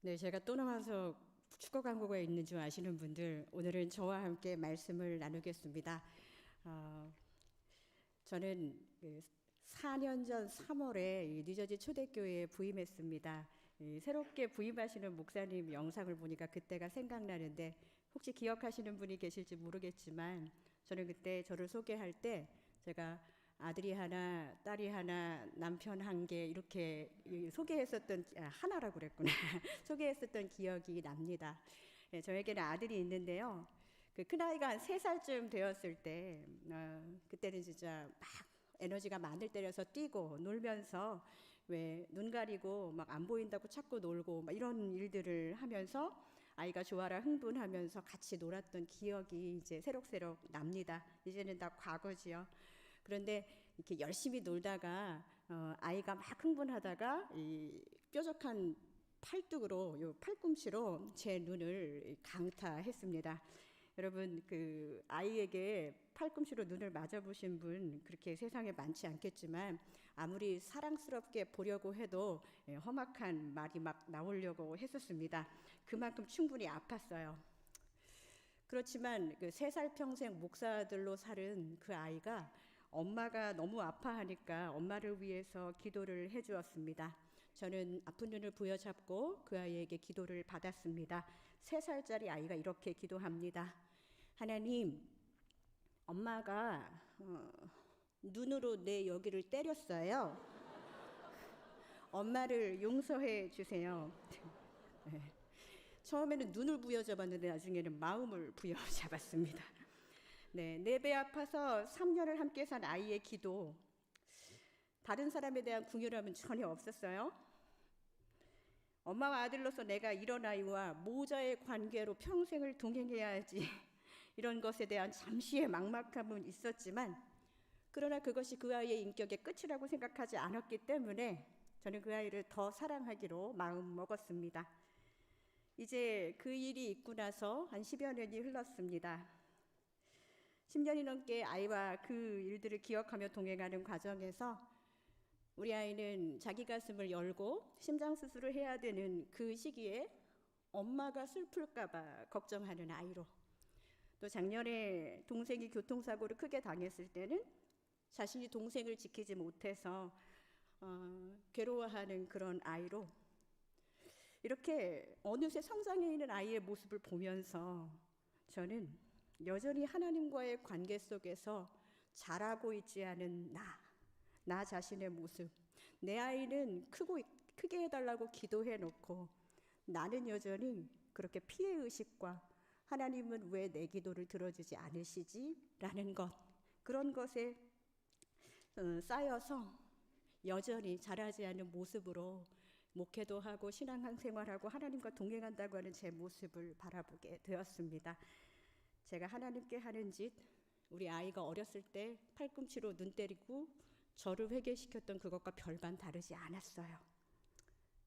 네, 제가 또 나와서 축구 광고가 있는 줄 아시는 분들, 오늘은 저와 함께 말씀을 나누겠습니다. 어, 저는 4년 전 3월에 뉴저지 초대교회에 부임했습니다. 새롭게 부임하시는 목사님 영상을 보니까 그때가 생각나는데, 혹시 기억하시는 분이 계실지 모르겠지만 저는 그때 저를 소개할 때 제가 아들이 하나, 딸이 하나, 남편 한 개 이렇게 소개했었던, 하나라고 그랬구나. 소개했었던 기억이 납니다. 저에게는 아들이 있는데요. 그 큰아이가 한 3살쯤 되었을 때, 그때는 진짜 막 에너지가 많을 때려서 뛰고 놀면서 왜 눈 가리고 막 안 보인다고 자꾸 놀고 막 이런 일들을 하면서 아이가 좋아라 흥분하면서 같이 놀았던 기억이 이제 새록새록 납니다. 이제는 다 과거지요. 그런데 이렇게 열심히 놀다가 아이가 막 흥분하다가 이 뾰족한 팔뚝으로 요 팔꿈치로 제 눈을 강타했습니다. 여러분 그 아이에게 팔꿈치로 눈을 맞아보신 분 그렇게 세상에 많지 않겠지만 아무리 사랑스럽게 보려고 해도 험악한 말이 막 나오려고 했었습니다. 그만큼 충분히 아팠어요. 그렇지만 그 3살 평생 목사들로 살은 그 아이가 엄마가 너무 아파하니까 엄마를 위해서 기도를 해주었습니다. 저는 아픈 눈을 부여잡고 그 아이에게 기도를 받았습니다. 3살짜리 아이가 이렇게 기도합니다. 하나님, 엄마가 눈으로 내 여기를 때렸어요. 엄마를 용서해 주세요. 네. 처음에는 눈을 부여잡았는데 나중에는 마음을 부여잡았습니다. 네, 4배 아파서 3년을 함께 산 아이의 기도. 다른 사람에 대한 궁유람은 전혀 없었어요. 엄마와 아들로서 내가 이런 아이와 모자의 관계로 평생을 동행해야지 이런 것에 대한 잠시의 막막함은 있었지만 그러나 그것이 그 아이의 인격의 끝이라고 생각하지 않았기 때문에 저는 그 아이를 더 사랑하기로 마음 먹었습니다. 이제 그 일이 있고 나서 한 10여 년이 흘렀습니다. 10년이 넘게 아이와 그 일들을 기억하며 동행하는 과정에서 우리 아이는 자기 가슴을 열고 심장 수술을 해야 되는 그 시기에 엄마가 슬플까봐 걱정하는 아이로, 또 작년에 동생이 교통사고를 크게 당했을 때는 자신이 동생을 지키지 못해서 괴로워하는 그런 아이로, 이렇게 어느새 성장해 있는 아이의 모습을 보면서 저는 여전히 하나님과의 관계 속에서 자라고 있지 않은 나 자신의 모습, 내 아이는 크게 해달라고 기도해 놓고 나는 여전히 그렇게 피해의식과 하나님은 왜 내 기도를 들어주지 않으시지? 라는 것, 그런 것에 쌓여서 여전히 자라지 않는 모습으로 목회도 하고 신앙생활하고 하나님과 동행한다고 하는 제 모습을 바라보게 되었습니다. 제가 하나님께 하는 짓, 우리 아이가 어렸을 때 팔꿈치로 눈 때리고 저를 회개시켰던 그것과 별반 다르지 않았어요.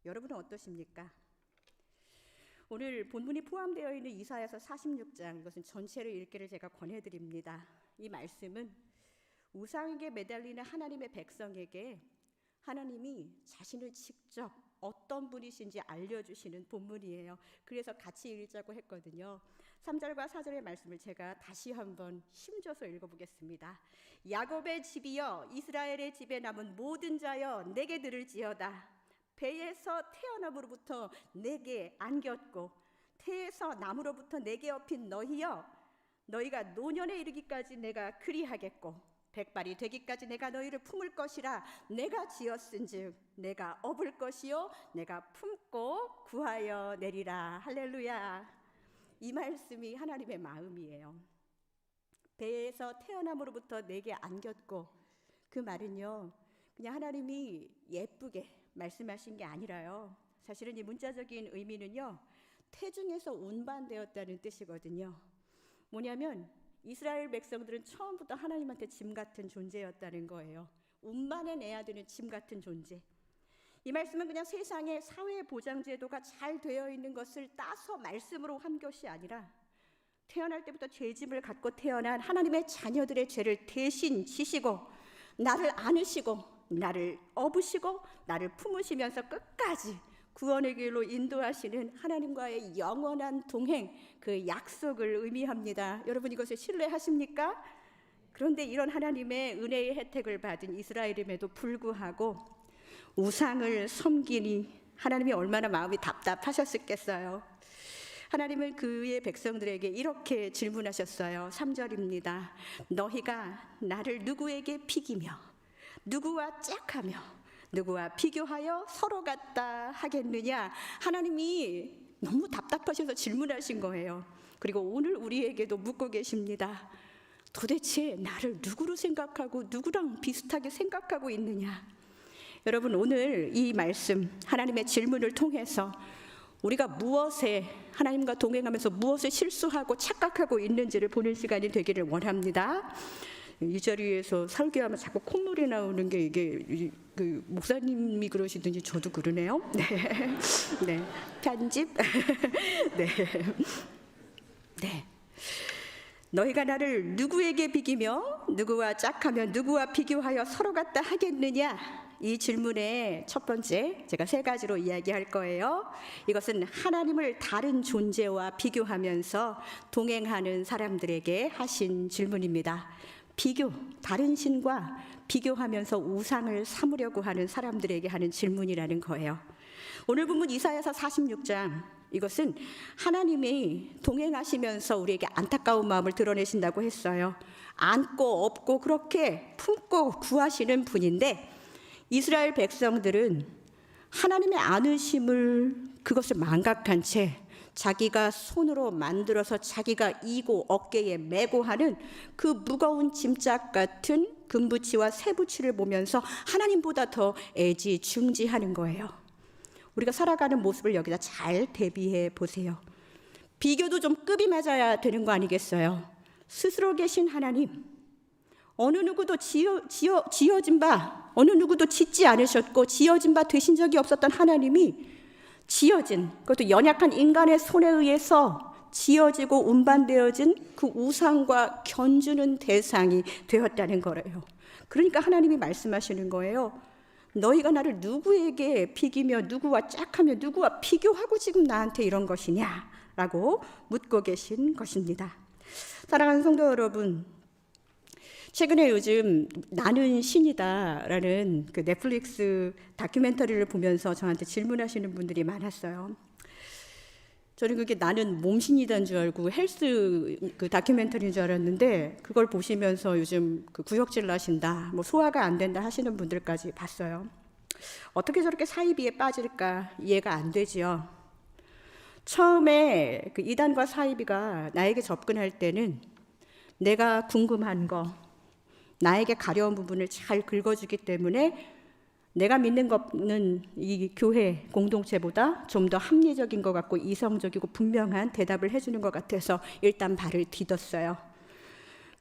여러분은 어떠십니까? 오늘 본문이 포함되어 있는 이사야서 46장, 이것은 전체를 읽기를 제가 권해드립니다. 이 말씀은 우상에게 매달리는 하나님의 백성에게 하나님이 자신을 직접 어떤 분이신지 알려주시는 본문이에요. 그래서 같이 읽자고 했거든요. 3절과 4절의 말씀을 제가 다시 한번 힘줘서 읽어보겠습니다. 야곱의 집이여, 이스라엘의 집에 남은 모든 자여, 내게 들을지어다. 배에서 태어남으로부터 내게 안겼고 태에서 남으로부터 내게 업힌 너희여, 너희가 노년에 이르기까지 내가 그리하겠고 백발이 되기까지 내가 너희를 품을 것이라. 내가 지었은즉 내가 업을 것이요 내가 품고 구하여 내리라. 할렐루야. 이 말씀이 하나님의 마음이에요. 배에서 태어남으로부터 내게 안겼고, 그 말은요 그냥 하나님이 예쁘게 말씀하신 게 아니라요, 사실은 이 문자적인 의미는요 태중에서 운반되었다는 뜻이거든요. 뭐냐면 이스라엘 백성들은 처음부터 하나님한테 짐 같은 존재였다는 거예요. 운반에 내야 되는 짐 같은 존재. 이 말씀은 그냥 세상의 사회 보장 제도가 잘 되어 있는 것을 따서 말씀으로 한 것이 아니라 태어날 때부터 죄짐을 갖고 태어난 하나님의 자녀들의 죄를 대신 지시고 나를 안으시고 나를 업으시고 나를 품으시면서 끝까지 구원의 길로 인도하시는 하나님과의 영원한 동행, 그 약속을 의미합니다. 여러분 이것을 신뢰하십니까? 그런데 이런 하나님의 은혜의 혜택을 받은 이스라엘임에도 불구하고 우상을 섬기니 하나님이 얼마나 마음이 답답하셨겠어요. 하나님은 그의 백성들에게 이렇게 질문하셨어요. 3절입니다. 너희가 나를 누구에게 비기며 누구와 짝하며 누구와 비교하여 서로 같다 하겠느냐? 하나님이 너무 답답하셔서 질문하신 거예요. 그리고 오늘 우리에게도 묻고 계십니다. 도대체 나를 누구로 생각하고 누구랑 비슷하게 생각하고 있느냐? 여러분 오늘 이 말씀 하나님의 질문을 통해서 우리가 무엇에 하나님과 동행하면서 무엇을 실수하고 착각하고 있는지를 보는 시간이 되기를 원합니다. 이 자리에서 설교하면 자꾸 콧물이 나오는 게 이게 그 목사님이 그러시든지 저도 그러네요. 네, 네. 편집. 네, 네. 너희가 나를 누구에게 비기며 누구와 짝하며 누구와 비교하여 서로 같다 하겠느냐? 이 질문의 첫 번째 제가 세 가지로 이야기할 거예요. 이것은 하나님을 다른 존재와 비교하면서 동행하는 사람들에게 하신 질문입니다. 비교, 다른 신과 비교하면서 우상을 삼으려고 하는 사람들에게 하는 질문이라는 거예요. 오늘 본문 이사야서 46장, 이것은 하나님이 동행하시면서 우리에게 안타까운 마음을 드러내신다고 했어요. 안고 업고 그렇게 품고 구하시는 분인데 이스라엘 백성들은 하나님의 안으심을 그것을 망각한 채 자기가 손으로 만들어서 자기가 이고 어깨에 메고 하는 그 무거운 짐짝 같은 금부치와 쇠부치를 보면서 하나님보다 더 애지중지하는 거예요. 우리가 살아가는 모습을 여기다 잘 대비해 보세요. 비교도 좀 급이 맞아야 되는 거 아니겠어요? 스스로 계신 하나님, 어느 누구도 지어진 바, 어느 누구도 짓지 않으셨고 지어진 바 되신 적이 없었던 하나님이 지어진, 그것도 연약한 인간의 손에 의해서 지어지고 운반되어진 그 우상과 견주는 대상이 되었다는 거예요. 그러니까 하나님이 말씀하시는 거예요. 너희가 나를 누구에게 비기며 누구와 짝하며 누구와 비교하고 지금 나한테 이런 것이냐? 라고 묻고 계신 것입니다. 사랑하는 성도 여러분, 최근에 요즘 나는 신이다라는 그 넷플릭스 다큐멘터리를 보면서 저한테 질문하시는 분들이 많았어요. 저는 그게 나는 몸신이다는 줄 알고 헬스 그 다큐멘터리인 줄 알았는데 그걸 보시면서 요즘 그 구역질 나신다, 뭐 소화가 안 된다 하시는 분들까지 봤어요. 어떻게 저렇게 사이비에 빠질까 이해가 안 되지요. 처음에 그 이단과 사이비가 나에게 접근할 때는 내가 궁금한 거, 나에게 가려운 부분을 잘 긁어주기 때문에 내가 믿는 것은 이 교회 공동체보다 좀 더 합리적인 것 같고 이성적이고 분명한 대답을 해주는 것 같아서 일단 발을 디뎠어요.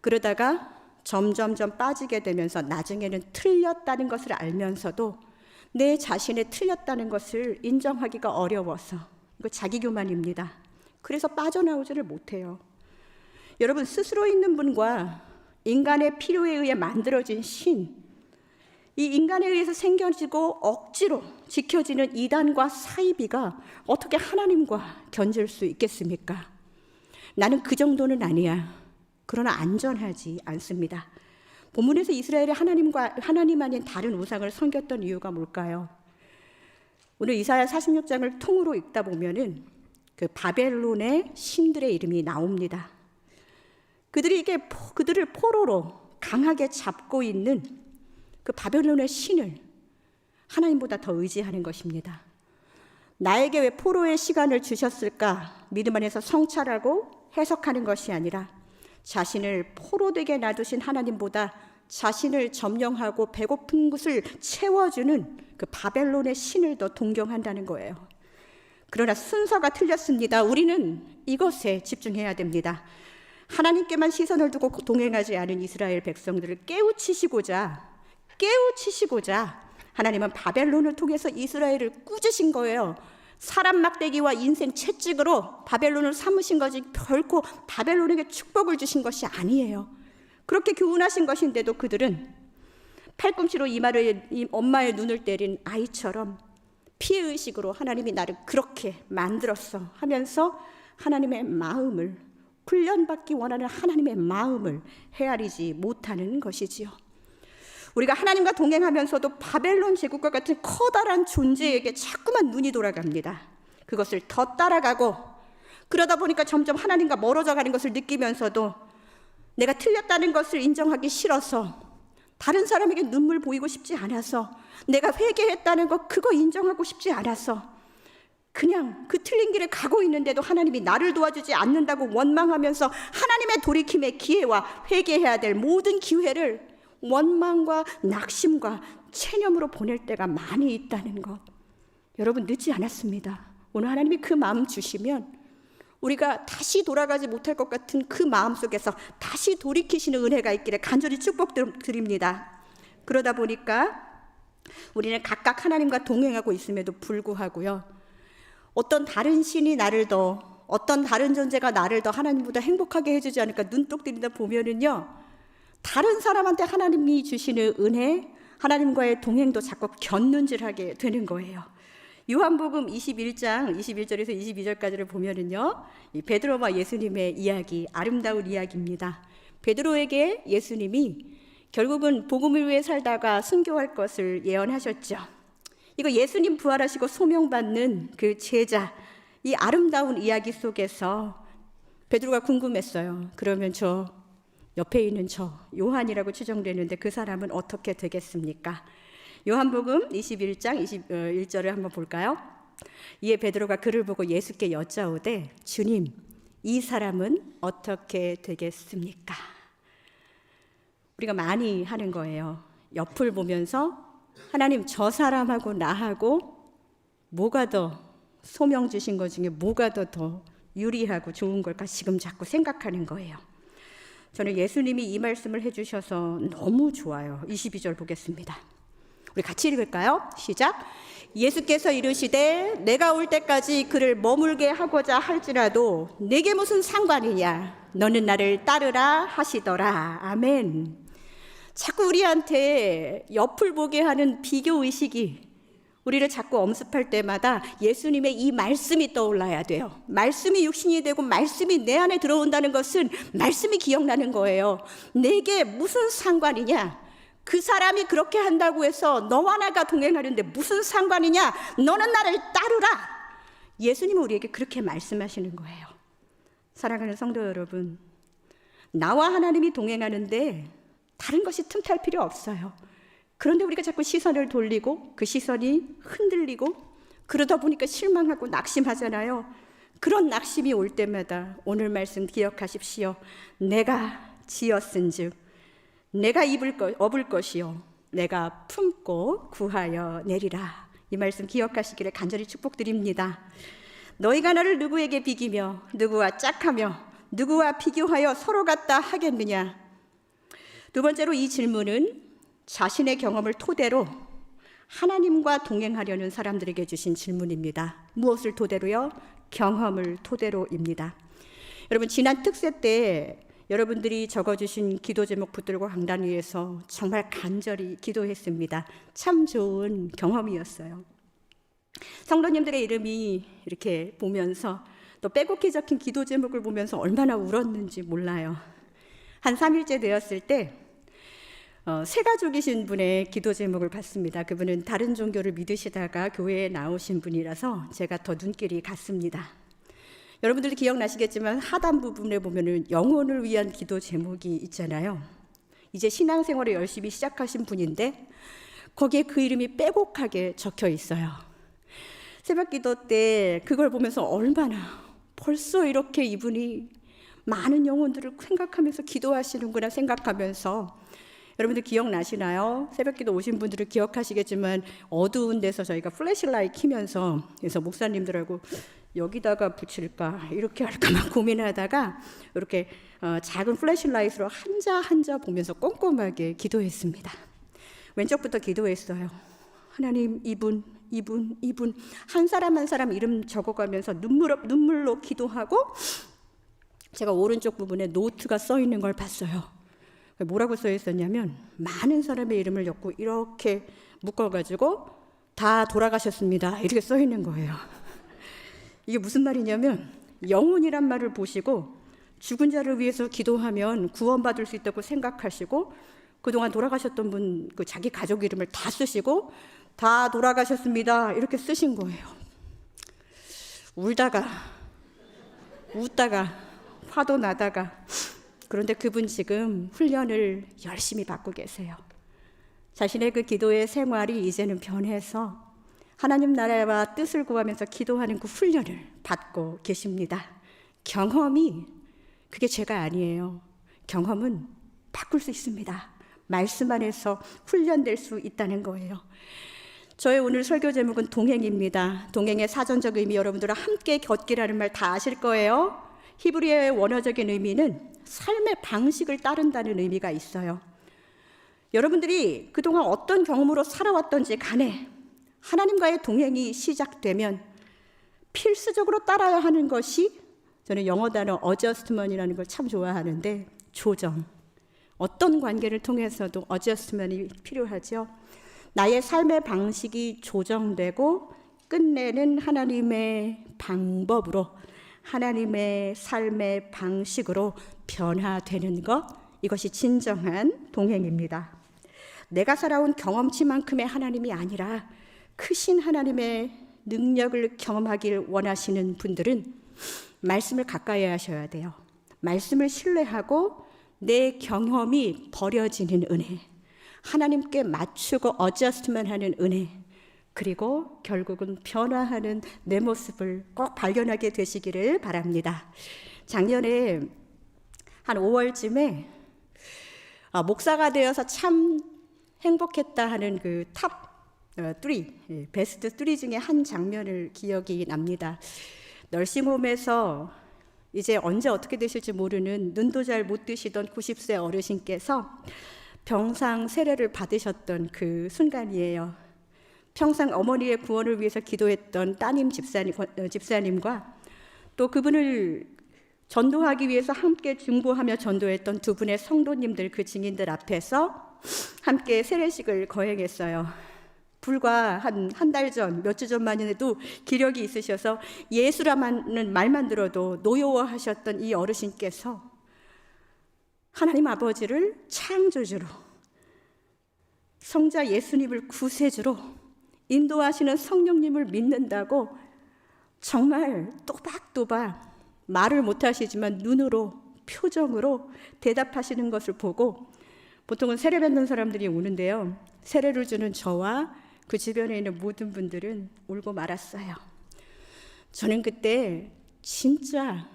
그러다가 점점점 빠지게 되면서 나중에는 틀렸다는 것을 알면서도 내 자신의 틀렸다는 것을 인정하기가 어려워서, 이거 자기교만입니다. 그래서 빠져나오지를 못해요. 여러분, 스스로 있는 분과 인간의 필요에 의해 만들어진 신, 이 인간에 의해서 생겨지고 억지로 지켜지는 이단과 사이비가 어떻게 하나님과 견줄 수 있겠습니까? 나는 그 정도는 아니야. 그러나 안전하지 않습니다. 본문에서 이스라엘이 하나님 아닌 다른 우상을 섬겼던 이유가 뭘까요? 오늘 이사야 46장을 통으로 읽다 보면은 그 바벨론의 신들의 이름이 나옵니다. 그들을 포로로 강하게 잡고 있는 그 바벨론의 신을 하나님보다 더 의지하는 것입니다. 나에게 왜 포로의 시간을 주셨을까? 믿음 안에서 성찰하고 해석하는 것이 아니라 자신을 포로되게 놔두신 하나님보다 자신을 점령하고 배고픈 것을 채워주는 그 바벨론의 신을 더 동경한다는 거예요. 그러나 순서가 틀렸습니다. 우리는 이것에 집중해야 됩니다. 하나님께만 시선을 두고 동행하지 않은 이스라엘 백성들을 깨우치시고자 하나님은 바벨론을 통해서 이스라엘을 꾸짖으신 거예요. 사람 막대기와 인생 채찍으로 바벨론을 삼으신 거지 결코 바벨론에게 축복을 주신 것이 아니에요. 그렇게 교훈하신 것인데도 그들은 팔꿈치로 엄마의 눈을 때린 아이처럼 피해의식으로 하나님이 나를 그렇게 만들었어 하면서 하나님의 마음을, 훈련받기 원하는 하나님의 마음을 헤아리지 못하는 것이지요. 우리가 하나님과 동행하면서도 바벨론 제국과 같은 커다란 존재에게 자꾸만 눈이 돌아갑니다. 그것을 더 따라가고, 그러다 보니까 점점 하나님과 멀어져 가는 것을 느끼면서도 내가 틀렸다는 것을 인정하기 싫어서, 다른 사람에게 눈물 보이고 싶지 않아서, 내가 회개했다는 것 그거 인정하고 싶지 않아서 그냥 그 틀린 길을 가고 있는데도 하나님이 나를 도와주지 않는다고 원망하면서 하나님의 돌이킴의 기회와 회개해야 될 모든 기회를 원망과 낙심과 체념으로 보낼 때가 많이 있다는 것, 여러분 늦지 않았습니다. 오늘 하나님이 그 마음 주시면 우리가 다시 돌아가지 못할 것 같은 그 마음 속에서 다시 돌이키시는 은혜가 있기를 간절히 축복드립니다. 그러다 보니까 우리는 각각 하나님과 동행하고 있음에도 불구하고요, 어떤 다른 신이 나를 더, 어떤 다른 존재가 나를 더 하나님보다 행복하게 해주지 않을까 눈독 들이다 보면은요, 다른 사람한테 하나님이 주시는 은혜, 하나님과의 동행도 자꾸 곁눈질하게 되는 거예요. 요한복음 21장 21절에서 22절까지를 보면은요, 이 베드로와 예수님의 이야기, 아름다운 이야기입니다. 베드로에게 예수님이 결국은 복음을 위해 살다가 순교할 것을 예언하셨죠. 이거 예수님 부활하시고 소명받는 그 제자, 이 아름다운 이야기 속에서 베드로가 궁금했어요. 그러면 저 옆에 있는 저 요한이라고 추정되는데 그 사람은 어떻게 되겠습니까? 요한복음 21장 21절을 한번 볼까요? 이에 베드로가 그를 보고 예수께 여짜오되 주님, 이 사람은 어떻게 되겠습니까? 우리가 많이 하는 거예요. 옆을 보면서 하나님, 저 사람하고 나하고 뭐가 더 소명 주신 것 중에 뭐가 더 유리하고 좋은 걸까 지금 자꾸 생각하는 거예요. 저는 예수님이 이 말씀을 해주셔서 너무 좋아요. 22절 보겠습니다. 우리 같이 읽을까요? 시작. 예수께서 이르시되 내가 올 때까지 그를 머물게 하고자 할지라도 내게 무슨 상관이냐, 너는 나를 따르라 하시더라. 아멘. 자꾸 우리한테 옆을 보게 하는 비교의식이 우리를 자꾸 엄습할 때마다 예수님의 이 말씀이 떠올라야 돼요. 말씀이 육신이 되고 말씀이 내 안에 들어온다는 것은 말씀이 기억나는 거예요. 내게 무슨 상관이냐, 그 사람이 그렇게 한다고 해서 너와 나가 동행하는데 무슨 상관이냐, 너는 나를 따르라. 예수님은 우리에게 그렇게 말씀하시는 거예요. 사랑하는 성도 여러분, 나와 하나님이 동행하는데 다른 것이 틈탈 필요 없어요. 그런데 우리가 자꾸 시선을 돌리고 그 시선이 흔들리고 그러다 보니까 실망하고 낙심하잖아요. 그런 낙심이 올 때마다 오늘 말씀 기억하십시오. 내가 지었은즉 내가 업을 것이요 내가 품고 구하여 내리라. 이 말씀 기억하시기를 간절히 축복드립니다. 너희가 나를 누구에게 비기며 누구와 짝하며 누구와 비교하여 서로 같다 하겠느냐. 두 번째로 이 질문은 자신의 경험을 토대로 하나님과 동행하려는 사람들에게 주신 질문입니다. 무엇을 토대로요? 경험을 토대로입니다. 여러분, 지난 특세 때 여러분들이 적어주신 기도 제목 붙들고 강단 위에서 정말 간절히 기도했습니다. 참 좋은 경험이었어요. 성도님들의 이름이 이렇게 보면서 또 빼곡히 적힌 기도 제목을 보면서 얼마나 울었는지 몰라요. 한 3일째 되었을 때 새 가족이신 분의 기도 제목을 봤습니다. 그분은 다른 종교를 믿으시다가 교회에 나오신 분이라서 제가 더 눈길이 갔습니다. 여러분들도 기억나시겠지만 하단 부분에 보면은 영혼을 위한 기도 제목이 있잖아요. 이제 신앙생활을 열심히 시작하신 분인데 거기에 그 이름이 빼곡하게 적혀 있어요. 새벽기도 때 그걸 보면서 얼마나 벌써 이렇게 이분이 많은 영혼들을 생각하면서 기도하시는구나 생각하면서, 여러분들 기억나시나요? 새벽기도 오신 분들은 기억하시겠지만 어두운 데서 저희가 플래시라이트 켜면서 그래서 목사님들하고 여기다가 붙일까 이렇게 할까 막 고민하다가 이렇게 작은 플래시라이트로 한자 보면서 꼼꼼하게 기도했습니다. 왼쪽부터 기도했어요. 하나님, 이분 한 사람 한 사람 이름 적어가면서 눈물로 기도하고 제가 오른쪽 부분에 노트가 써 있는 걸 봤어요. 뭐라고 써 있었냐면 많은 사람의 이름을 엮고 이렇게 묶어가지고 다 돌아가셨습니다. 이렇게 써 있는 거예요. 이게 무슨 말이냐면 영혼이란 말을 보시고 죽은 자를 위해서 기도하면 구원받을 수 있다고 생각하시고 그동안 돌아가셨던 분 그 자기 가족 이름을 다 쓰시고 다 돌아가셨습니다. 이렇게 쓰신 거예요. 울다가 웃다가 화도 나다가 그런데 그분 지금 훈련을 열심히 받고 계세요. 자신의 그 기도의 생활이 이제는 변해서 하나님 나라와 뜻을 구하면서 기도하는 그 훈련을 받고 계십니다. 경험이 그게 죄가 아니에요. 경험은 바꿀 수 있습니다. 말씀 안에서 훈련될 수 있다는 거예요. 저의 오늘 설교 제목은 동행입니다. 동행의 사전적 의미 여러분들은 함께 걷기라는 말 다 아실 거예요. 히브리어의 원어적인 의미는 삶의 방식을 따른다는 의미가 있어요. 여러분들이 그동안 어떤 경험으로 살아왔던지 간에 하나님과의 동행이 시작되면 필수적으로 따라야 하는 것이 저는 영어 단어 adjustment이라는 걸 참 좋아하는데 조정. 어떤 관계를 통해서도 adjustment이 필요하죠. 나의 삶의 방식이 조정되고 끝내는 하나님의 방법으로 하나님의 삶의 방식으로 변화되는 것, 이것이 진정한 동행입니다. 내가 살아온 경험치만큼의 하나님이 아니라 크신 하나님의 능력을 경험하길 원하시는 분들은 말씀을 가까이 하셔야 돼요. 말씀을 신뢰하고 내 경험이 버려지는 은혜, 하나님께 맞추고 어저스트만 하는 은혜, 그리고 결국은 변화하는 내 모습을 꼭 발견하게 되시기를 바랍니다. 작년에 한 5월쯤에 목사가 되어서 참 행복했다 하는 그 탑 3, 베스트 3 중에 한 장면을 기억이 납니다. 널싱홈에서 이제 언제 어떻게 되실지 모르는 눈도 잘 못 뜨시던 90세 어르신께서 병상 세례를 받으셨던 그 순간이에요. 평생 어머니의 구원을 위해서 기도했던 따님 집사님과 또 그분을 전도하기 위해서 함께 중보하며 전도했던 두 분의 성도님들, 그 증인들 앞에서 함께 세례식을 거행했어요. 불과 한 달 전, 몇 주 전만 해도 기력이 있으셔서 예수라는 말만 들어도 노여워하셨던 이 어르신께서 하나님 아버지를 창조주로, 성자 예수님을 구세주로, 인도하시는 성령님을 믿는다고 정말 또박또박 말을 못하시지만 눈으로, 표정으로 대답하시는 것을 보고 보통은 세례 받는 사람들이 우는데요. 세례를 주는 저와 그 주변에 있는 모든 분들은 울고 말았어요. 저는 그때 진짜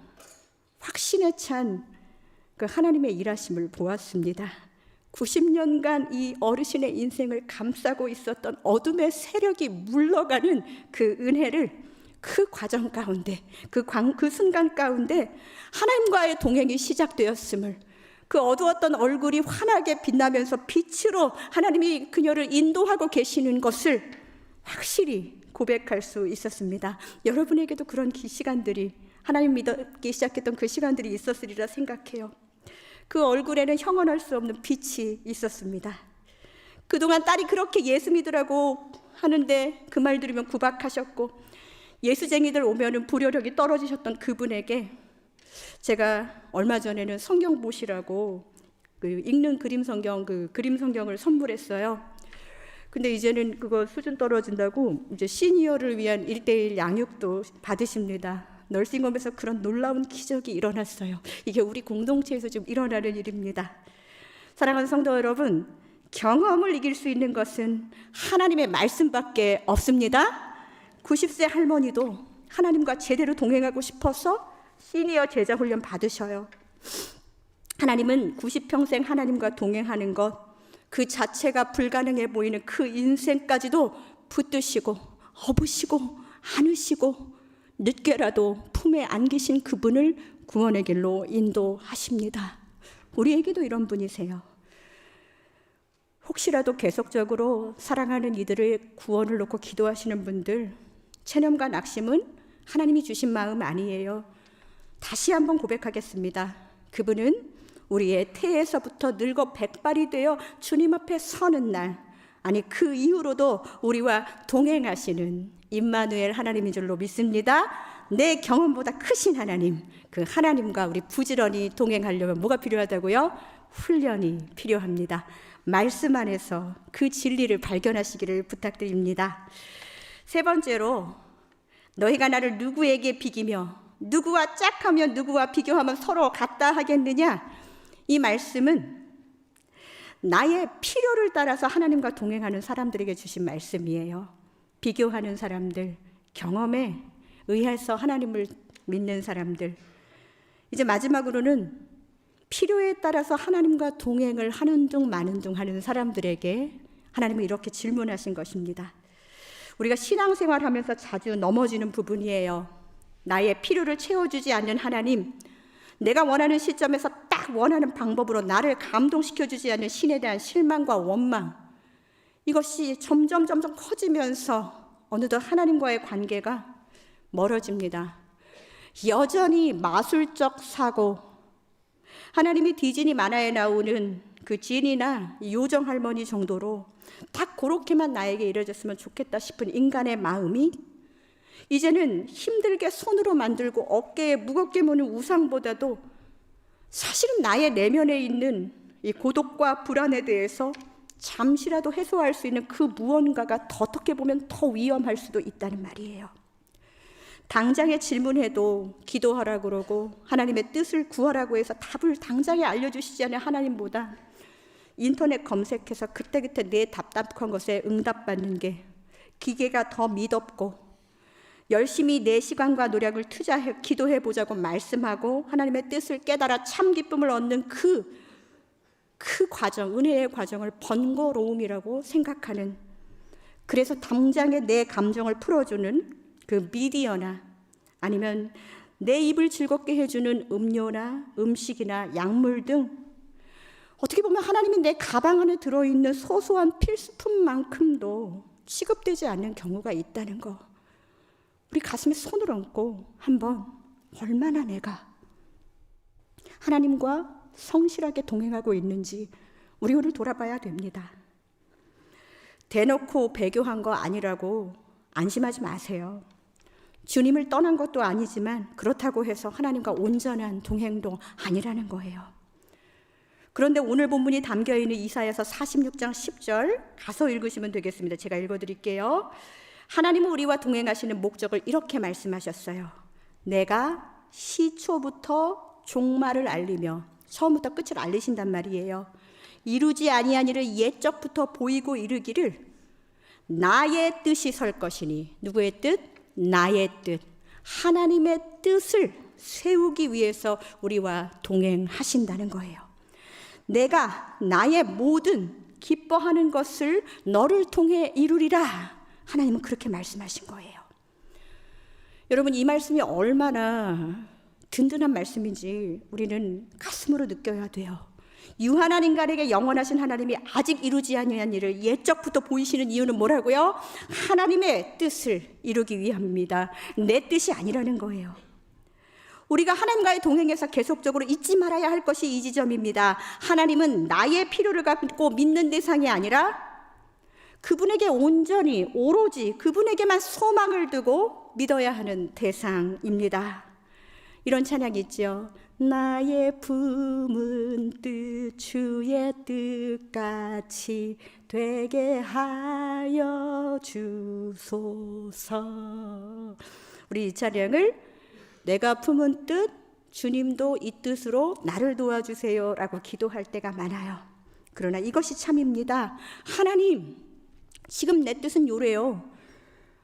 확신에 찬 그 하나님의 일하심을 보았습니다. 90년간 이 어르신의 인생을 감싸고 있었던 어둠의 세력이 물러가는 그 은혜를 그 과정 가운데, 그 순간 가운데 하나님과의 동행이 시작되었음을, 그 어두웠던 얼굴이 환하게 빛나면서 빛으로 하나님이 그녀를 인도하고 계시는 것을 확실히 고백할 수 있었습니다. 여러분에게도 그런 시간들이, 하나님 믿기 시작했던 그 시간들이 있었으리라 생각해요. 그 얼굴에는 형언할 수 없는 빛이 있었습니다. 그동안 딸이 그렇게 예수 믿으라고 하는데 그 말 들으면 구박하셨고 예수쟁이들 오면은 불효력이 떨어지셨던 그분에게 제가 얼마 전에는 성경 보시라고 그 읽는 그림 성경, 그 그림 성경을 선물했어요. 근데 이제는 그거 수준 떨어진다고 이제 시니어를 위한 1:1 양육도 받으십니다. 널싱홈에서 그런 놀라운 기적이 일어났어요. 이게 우리 공동체에서 좀 일어나는 일입니다. 사랑하는 성도 여러분, 경험을 이길 수 있는 것은 하나님의 말씀밖에 없습니다. 90세 할머니도 하나님과 제대로 동행하고 싶어서 시니어 제자 훈련 받으셔요. 하나님은 90평생 하나님과 동행하는 것, 그 자체가 불가능해 보이는 그 인생까지도 붙드시고 업으시고 안으시고 늦게라도 품에 안기신 그분을 구원의 길로 인도하십니다. 우리에게도 이런 분이세요. 혹시라도 계속적으로 사랑하는 이들의 구원을 놓고 기도하시는 분들, 체념과 낙심은 하나님이 주신 마음 아니에요. 다시 한번 고백하겠습니다. 그분은 우리의 태에서부터 늙어 백발이 되어 주님 앞에 서는 날 아니 그 이후로도 우리와 동행하시는 임마누엘 하나님인 줄로 믿습니다. 내 경험보다 크신 하나님, 그 하나님과 우리 부지런히 동행하려면 뭐가 필요하다고요? 훈련이 필요합니다. 말씀 안에서 그 진리를 발견하시기를 부탁드립니다. 세 번째로, 너희가 나를 누구에게 비기며 누구와 짝하면 누구와 비교하면 서로 같다 하겠느냐? 이 말씀은 나의 필요를 따라서 하나님과 동행하는 사람들에게 주신 말씀이에요. 비교하는 사람들, 경험에 의해서 하나님을 믿는 사람들, 이제 마지막으로는 필요에 따라서 하나님과 동행을 하는 둥 마는 둥 하는 사람들에게 하나님은 이렇게 질문하신 것입니다. 우리가 신앙생활하면서 자주 넘어지는 부분이에요. 나의 필요를 채워주지 않는 하나님, 내가 원하는 시점에서 딱 원하는 방법으로 나를 감동시켜주지 않는 신에 대한 실망과 원망, 이것이 점점 커지면서 어느덧 하나님과의 관계가 멀어집니다. 여전히 마술적 사고, 하나님이 디즈니 만화에 나오는 그 진이나 요정 할머니 정도로 딱 그렇게만 나에게 이루어졌으면 좋겠다 싶은 인간의 마음이 이제는 힘들게 손으로 만들고 어깨에 무겁게 무는 우상보다도 사실은 나의 내면에 있는 이 고독과 불안에 대해서 잠시라도 해소할 수 있는 그 무언가가 어떻게 보면 더 위험할 수도 있다는 말이에요. 당장에 질문해도 기도하라고 그러고 하나님의 뜻을 구하라고 해서 답을 당장에 알려주시지 않는 하나님보다 인터넷 검색해서 그때그때 내 답답한 것에 응답받는 게 기계가 더 미덥고, 열심히 내 시간과 노력을 투자해 기도해 보자고 말씀하고 하나님의 뜻을 깨달아 참 기쁨을 얻는 그 과정, 은혜의 과정을 번거로움이라고 생각하는, 그래서 당장에 내 감정을 풀어주는 그 미디어나 아니면 내 입을 즐겁게 해주는 음료나 음식이나 약물 등 어떻게 보면 하나님이 내 가방 안에 들어있는 소소한 필수품만큼도 취급되지 않는 경우가 있다는 거, 우리 가슴에 손을 얹고 한번 얼마나 내가 하나님과 성실하게 동행하고 있는지 우리 오늘 돌아봐야 됩니다. 대놓고 배교한 거 아니라고 안심하지 마세요. 주님을 떠난 것도 아니지만 그렇다고 해서 하나님과 온전한 동행도 아니라는 거예요. 그런데 오늘 본문이 담겨있는 이사야서 46장 10절 가서 읽으시면 되겠습니다. 제가 읽어드릴게요. 하나님은 우리와 동행하시는 목적을 이렇게 말씀하셨어요. 내가 시초부터 종말을 알리며, 처음부터 끝을 알리신단 말이에요. 이루지 아니한 일을 옛적부터 보이고 이르기를 나의 뜻이 설 것이니, 누구의 뜻? 나의 뜻, 하나님의 뜻을 세우기 위해서 우리와 동행하신다는 거예요. 내가 나의 모든 기뻐하는 것을 너를 통해 이루리라. 하나님은 그렇게 말씀하신 거예요. 여러분, 이 말씀이 얼마나 든든한 말씀인지 우리는 가슴으로 느껴야 돼요. 유한한 인간에게 영원하신 하나님이 아직 이루지 아니한 일을 옛적부터 보이시는 이유는 뭐라고요? 하나님의 뜻을 이루기 위함입니다. 내 뜻이 아니라는 거예요. 우리가 하나님과의 동행에서 계속적으로 잊지 말아야 할 것이 이 지점입니다. 하나님은 나의 필요를 갖고 믿는 대상이 아니라 그분에게 온전히 오로지 그분에게만 소망을 두고 믿어야 하는 대상입니다. 이런 찬양이 있죠. 나의 품은 뜻 주의 뜻같이 되게 하여 주소서. 우리 이 찬양을 내가 품은 뜻, 주님도 이 뜻으로 나를 도와주세요 라고 기도할 때가 많아요. 그러나 이것이 참입니다. 하나님, 지금 내 뜻은 요래요.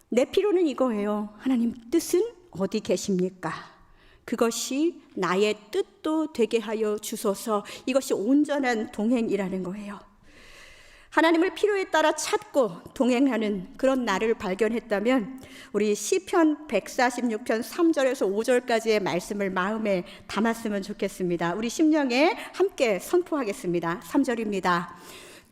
내 필요는 이거예요. 하나님 뜻은 어디 계십니까? 그것이 나의 뜻도 되게 하여 주소서. 이것이 온전한 동행이라는 거예요. 하나님을 필요에 따라 찾고 동행하는 그런 나를 발견했다면 우리 시편 146편 3절에서 5절까지의 말씀을 마음에 담았으면 좋겠습니다. 우리 심령에 함께 선포하겠습니다. 3절입니다.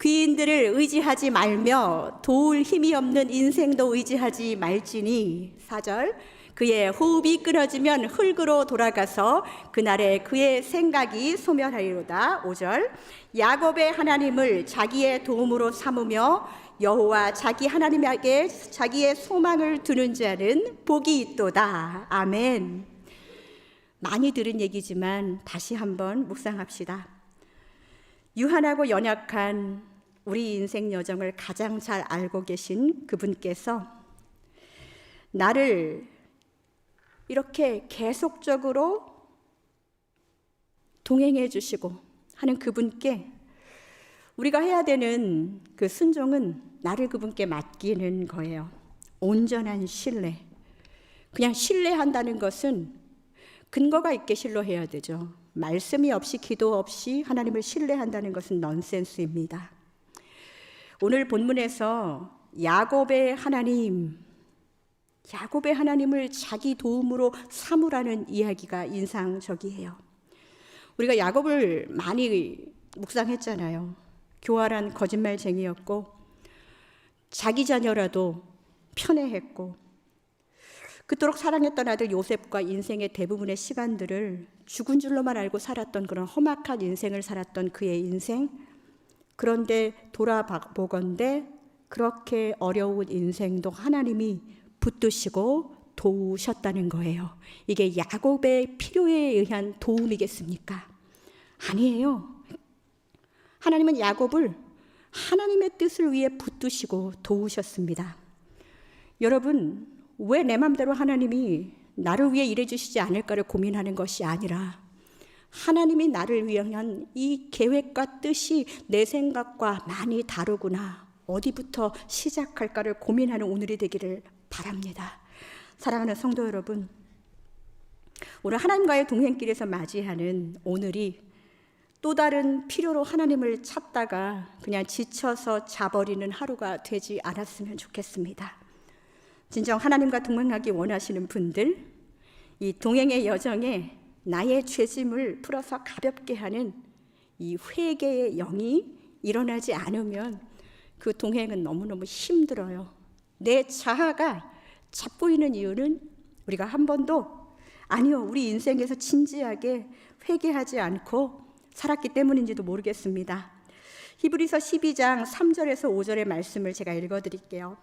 귀인들을 의지하지 말며 도울 힘이 없는 인생도 의지하지 말지니. 4절. 그의 호흡이 끊어지면 흙으로 돌아가서 그날에 그의 생각이 소멸하리로다. 5절 야곱의 하나님을 자기의 도움으로 삼으며 여호와 자기 하나님에게 자기의 소망을 두는 자는 복이 있도다. 아멘. 많이 들은 얘기지만 다시 한번 묵상합시다. 유한하고 연약한 우리 인생 여정을 가장 잘 알고 계신 그분께서 나를 이렇게 계속적으로 동행해 주시고 하는 그분께 우리가 해야 되는 그 순종은 나를 그분께 맡기는 거예요. 온전한 신뢰. 그냥 신뢰한다는 것은 근거가 있게 신뢰해야 되죠. 말씀이 없이 기도 없이 하나님을 신뢰한다는 것은 넌센스입니다. 오늘 본문에서 야곱의 하나님을 자기 도움으로 삼으라는 이야기가 인상적이에요. 우리가 야곱을 많이 묵상했잖아요. 교활한 거짓말쟁이였고 자기 자녀라도 편애했고 그토록 사랑했던 아들 요셉과 인생의 대부분의 시간들을 죽은 줄로만 알고 살았던 그런 험악한 인생을 살았던 그의 인생. 그런데 돌아보건대 그렇게 어려운 인생도 하나님이 붙드시고 도우셨다는 거예요. 이게 야곱의 필요에 의한 도움이겠습니까? 아니에요. 하나님은 야곱을 하나님의 뜻을 위해 붙드시고 도우셨습니다. 여러분, 왜 내 맘대로 하나님이 나를 위해 일해 주시지 않을까를 고민하는 것이 아니라 하나님이 나를 위한 이 계획과 뜻이 내 생각과 많이 다르구나. 어디부터 시작할까를 고민하는 오늘이 되기를 바랍니다. 사랑하는 성도 여러분, 오늘 하나님과의 동행길에서 맞이하는 오늘이 또 다른 필요로 하나님을 찾다가 그냥 지쳐서 자버리는 하루가 되지 않았으면 좋겠습니다. 진정 하나님과 동행하기 원하시는 분들, 이 동행의 여정에 나의 죄짐을 풀어서 가볍게 하는 이 회개의 영이 일어나지 않으면 그 동행은 너무너무 힘들어요. 내 자아가 잡고 있는 이유는 우리가 한 번도 아니요, 우리 인생에서 진지하게 회개하지 않고 살았기 때문인지도 모르겠습니다. 히브리서 12장 3절에서 5절의 말씀을 제가 읽어드릴게요.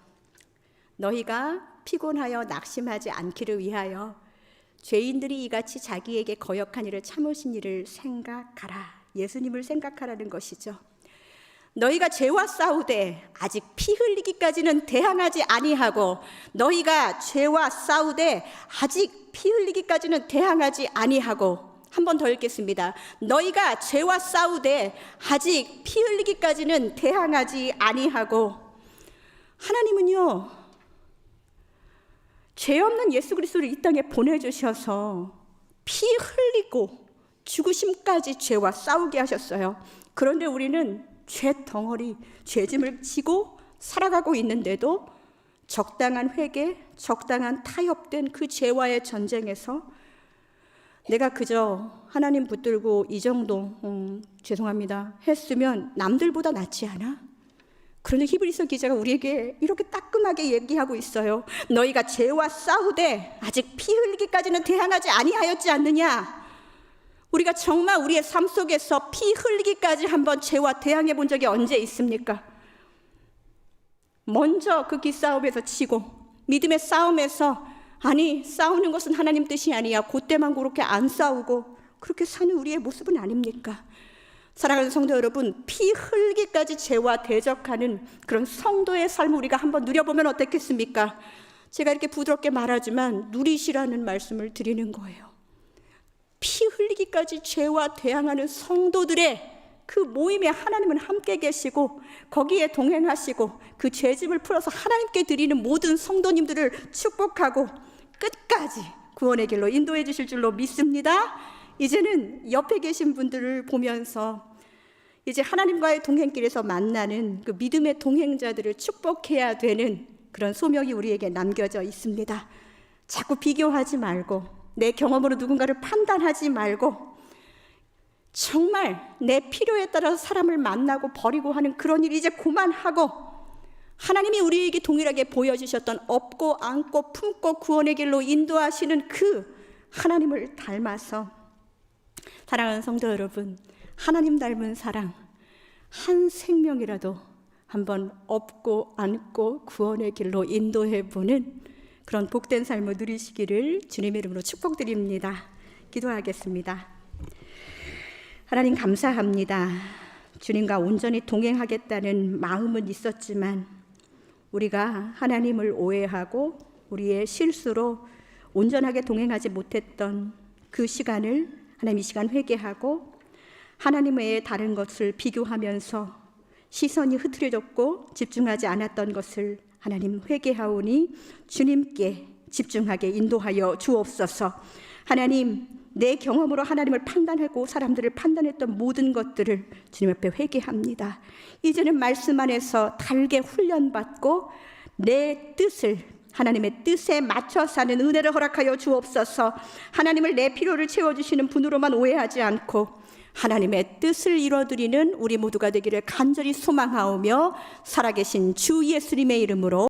너희가 피곤하여 낙심하지 않기를 위하여 죄인들이 이같이 자기에게 거역한 일을 참으신 일을 생각하라. 예수님을 생각하라는 것이죠. 너희가 죄와 싸우되 아직 피 흘리기까지는 대항하지 아니하고 너희가 죄와 싸우되 아직 피 흘리기까지는 대항하지 아니하고 한 번 더 읽겠습니다. 너희가 죄와 싸우되 아직 피 흘리기까지는 대항하지 아니하고 하나님은요 죄 없는 예수 그리스도를 이 땅에 보내주셔서 피 흘리고 죽으심까지 죄와 싸우게 하셨어요. 그런데 우리는 죄 덩어리, 죄짐을 지고 살아가고 있는데도 적당한 회개, 적당한 타협된 그 죄와의 전쟁에서 내가 그저 하나님 붙들고 이 정도 죄송합니다 했으면 남들보다 낫지 않아? 그런데 히브리서 기자가 우리에게 이렇게 따끔하게 얘기하고 있어요. 너희가 죄와 싸우되 아직 피 흘리기까지는 대항하지 아니하였지 않느냐? 우리가 정말 우리의 삶 속에서 피 흘리기까지 한번 죄와 대항해 본 적이 언제 있습니까? 먼저 그 기싸움에서 치고 믿음의 싸움에서 아니 싸우는 것은 하나님 뜻이 아니야. 그때만 그렇게 안 싸우고 그렇게 사는 우리의 모습은 아닙니까? 사랑하는 성도 여러분, 피 흘기까지 죄와 대적하는 그런 성도의 삶을 우리가 한번 누려보면 어떻겠습니까? 제가 이렇게 부드럽게 말하지만 누리시라는 말씀을 드리는 거예요. 피 흘리기까지 죄와 대항하는 성도들의 그 모임에 하나님은 함께 계시고 거기에 동행하시고 그 죄짐을 풀어서 하나님께 드리는 모든 성도님들을 축복하고 끝까지 구원의 길로 인도해 주실 줄로 믿습니다. 이제는 옆에 계신 분들을 보면서 이제 하나님과의 동행길에서 만나는 그 믿음의 동행자들을 축복해야 되는 그런 소명이 우리에게 남겨져 있습니다. 자꾸 비교하지 말고 내 경험으로 누군가를 판단하지 말고 정말 내 필요에 따라서 사람을 만나고 버리고 하는 그런 일 이제 그만하고 하나님이 우리에게 동일하게 보여주셨던 업고 안고 품고 구원의 길로 인도하시는 그 하나님을 닮아서, 사랑하는 성도 여러분, 하나님 닮은 사랑 한 생명이라도 한번 업고 안고 구원의 길로 인도해보는 그런 복된 삶을 누리시기를 주님의 이름으로 축복드립니다. 기도하겠습니다. 하나님 감사합니다. 주님과 온전히 동행하겠다는 마음은 있었지만 우리가 하나님을 오해하고 우리의 실수로 온전하게 동행하지 못했던 그 시간을 하나님 이 시간 회개하고 하나님 외에 다른 것을 비교하면서 시선이 흐트러졌고 집중하지 않았던 것을 하나님 회개하오니 주님께 집중하게 인도하여 주옵소서. 하나님, 내 경험으로 하나님을 판단하고 사람들을 판단했던 모든 것들을 주님 앞에 회개합니다. 이제는 말씀 안에서 달게 훈련받고 내 뜻을 하나님의 뜻에 맞춰 사는 은혜를 허락하여 주옵소서. 하나님을 내 필요를 채워주시는 분으로만 오해하지 않고 하나님의 뜻을 이뤄드리는 우리 모두가 되기를 간절히 소망하오며 살아계신 주 예수님의 이름으로